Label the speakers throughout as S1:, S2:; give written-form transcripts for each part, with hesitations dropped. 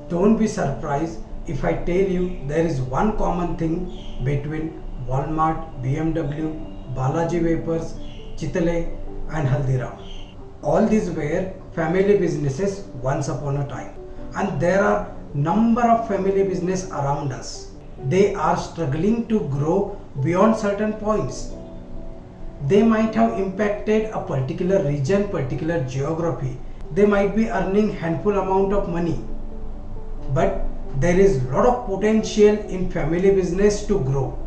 S1: Don't be surprised if I tell you there is one common thing between Walmart, BMW, Balaji Vapors, Chitale and Haldiram. All these were family businesses once upon a time, and there are number of family business around us. They are struggling to grow beyond certain points. They might have impacted a particular region, particular geography. They might be earning handful amount of money, but there is lot of potential in family business to grow,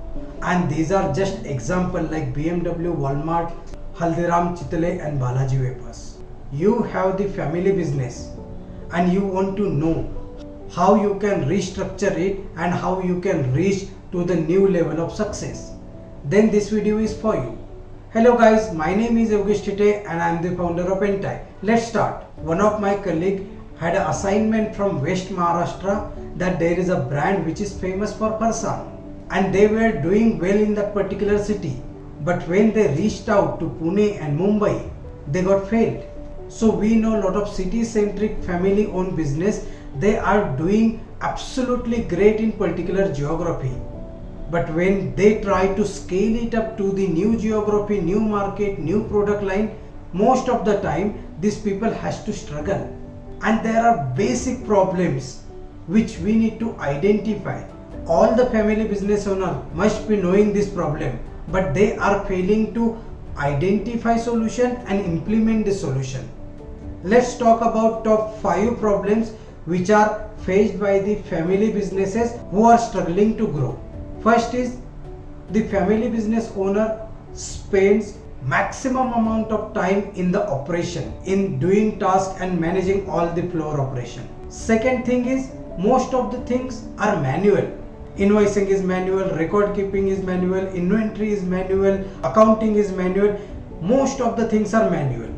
S1: and these are just example like BMW, Walmart, Haldiram, Chitale and Balaji Vapors. You have the family business and you want to know how you can restructure it and how you can reach to the new level of success, then this video is for you. Hello guys, my name is Yogesh Tite and I am the founder of Entai. Let's start. One of my colleague had an assignment from West Maharashtra that there is a brand which is famous for Farsan, and they were doing well in that particular city, but when they reached out to Pune and Mumbai, they got failed. So we know a lot of city centric family owned business, they are doing absolutely great in particular geography, but when they try to scale it up to the new geography, new market, new product line, most of the time these people has to struggle, and there are basic problems which we need to identify. All the family business owner must be knowing this problem, but they are failing to identify solution and implement the solution. Let's talk about top 5 problems which are faced by the family businesses who are struggling to grow. First is the family business owner spends maximum amount of time in the operation, in doing tasks and managing all the floor operation. Second thing is most of the things are manual. Invoicing is manual, record keeping is manual, inventory is manual, accounting is manual. Most of the things are manual,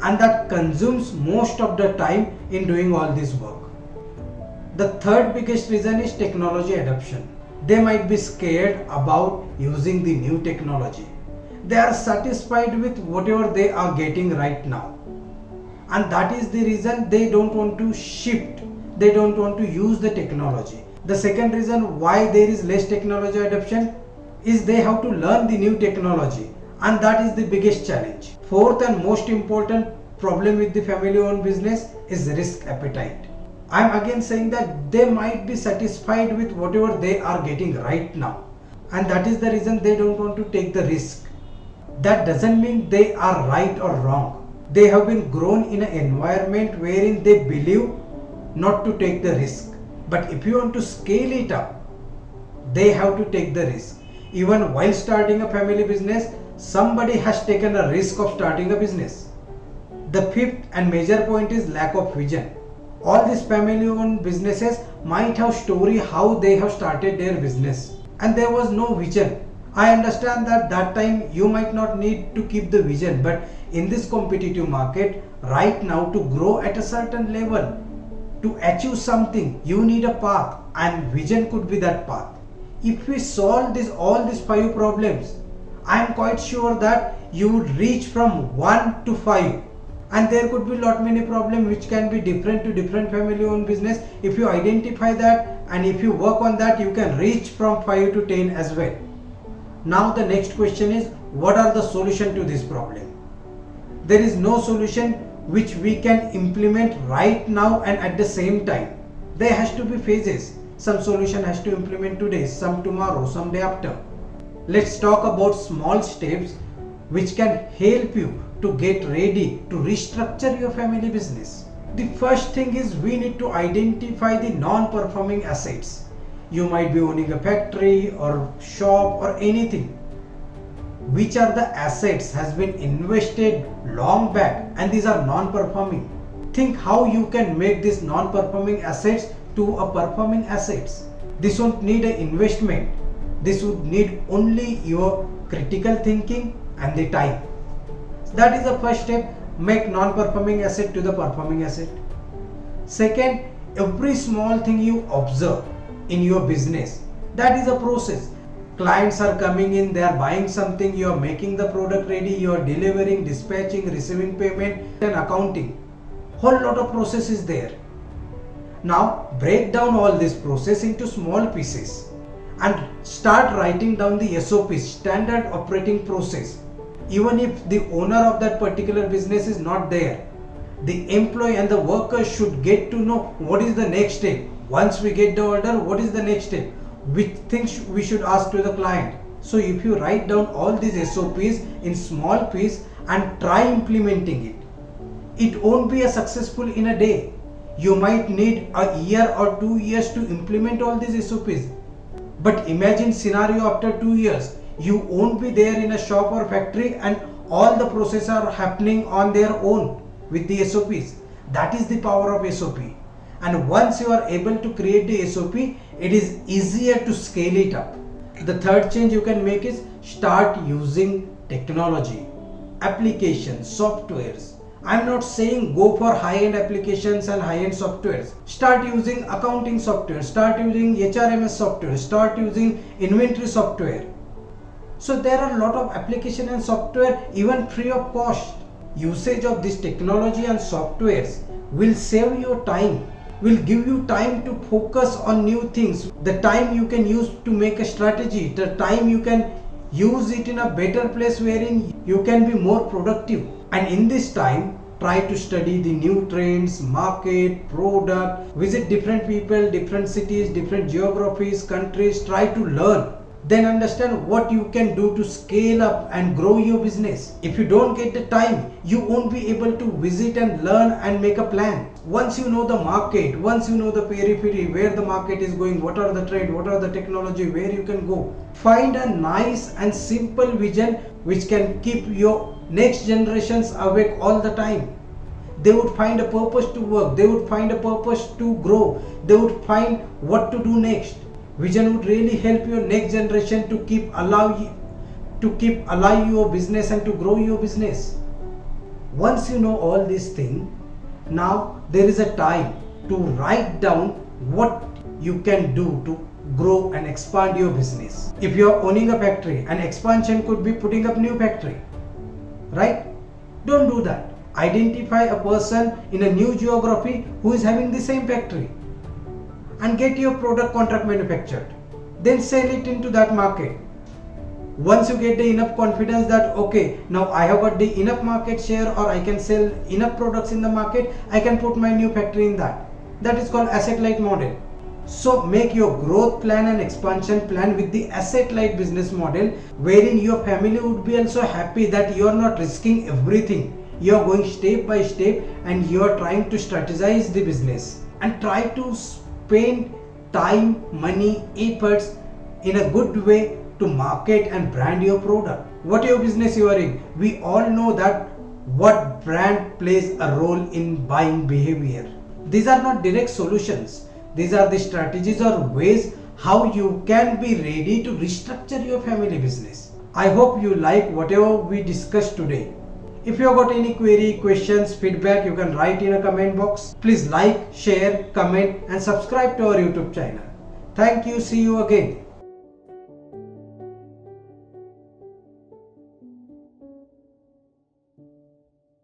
S1: and that consumes most of the time in doing all this work. The third biggest reason is technology adoption. They might be scared about using the new technology. They are satisfied with whatever they are getting right now, and that is the reason they don't want to shift. They don't want to use the technology. The second reason why there is less technology adoption is they have to learn the new technology, and that is the biggest challenge. Fourth and most important problem with the family owned business is risk appetite. I am again saying that they might be satisfied with whatever they are getting right now, and that is the reason they don't want to take the risk. That doesn't mean they are right or wrong. They have been grown in an environment wherein they believe not to take the risk. But if you want to scale it up, they have to take the risk. Even while starting a family business, somebody has taken a risk of starting a business. The fifth and major point is lack of vision. All these family owned businesses might have story how they have started their business, and there was no vision. I understand that time you might not need to keep the vision, but in this competitive market right now, to grow at a certain level, to achieve something, you need a path, and vision could be that path. If we solve all these 5 problems, I am quite sure that you would reach from 1 to 5, and there could be lot many problems which can be different to different family owned business. If you identify that and if you work on that, you can reach from 5 to 10 as well. Now the next question is, what are the solution to this problem? There is no solution which we can implement right now and at the same time. There has to be phases. Some solution has to implement today, some tomorrow, some day after. Let's talk about small steps which can help you to get ready to restructure your family business. The first thing is we need to identify the non-performing assets. You might be owning a factory or shop or anything. Which are the assets has been invested long back and these are non-performing. Think how you can make these non-performing assets to a performing assets. This won't need an investment. This would need only your critical thinking and the time. That is the first step. Make non-performing asset to the performing asset. Second, every small thing you observe in your business, that is a process. Clients are coming in, they are buying something, you are making the product ready, you are delivering, dispatching, receiving payment and accounting. Whole lot of process is there. Now break down all this process into small pieces and start writing down the SOPs, standard operating process. Even if the owner of that particular business is not there, the employee and the worker should get to know what is the next step. Once we get the order, what is the next step? Which things we should ask to the client. So if you write down all these SOPs in small piece and try implementing it, it won't be a successful in a day. You might need a year or 2 years to implement all these SOPs. But imagine scenario after 2 years, you won't be there in a shop or factory and all the processes are happening on their own with the SOPs. That is the power of SOP. And once you are able to create the SOP, it is easier to scale it up. The third change you can make is start using technology, applications, softwares. I'm not saying go for high-end applications and high-end softwares. Start using accounting software, start using HRMS software, start using inventory software. So there are a lot of application and software even free of cost. Usage of this technology and softwares will save your time, will give you time to focus on new things. The time you can use to make a strategy, the time you can use it in a better place wherein you can be more productive. And in this time, try to study the new trends, market, product, visit different people, different cities, different geographies, countries, try to learn. Then understand what you can do to scale up and grow your business. If you don't get the time, you won't be able to visit and learn and make a plan. Once you know the market, once you know the periphery, where the market is going, what are the trend, what are the technology, where you can go. Find a nice and simple vision which can keep your next generations awake all the time. They would find a purpose to work, they would find a purpose to grow, they would find what to do next. Vision would really help your next generation to keep alive your business and to grow your business. Once you know all these things, now there is a time to write down what you can do to grow and expand your business. If you are owning a factory, an expansion could be putting up new factory, right? Don't do that. Identify a person in a new geography who is having the same factory and get your product contract manufactured. Then sell it into that market. Once you get the enough confidence that okay, now I have got the enough market share or I can sell enough products in the market, I can put my new factory in that. That is called asset light model. So make your growth plan and expansion plan with the asset light business model, wherein your family would be also happy that you are not risking everything. You are going step by step and you are trying to strategize the business and try to spend time, money, efforts in a good way to market and brand your product. What your business you are in, we all know that what brand plays a role in buying behavior. These are not direct solutions. These are the strategies or ways how you can be ready to restructure your family business. I hope you like whatever we discussed today. If you have got any query, questions, feedback, you can write in a comment box. Please like, share, comment and subscribe to our YouTube channel. Thank you. See you again.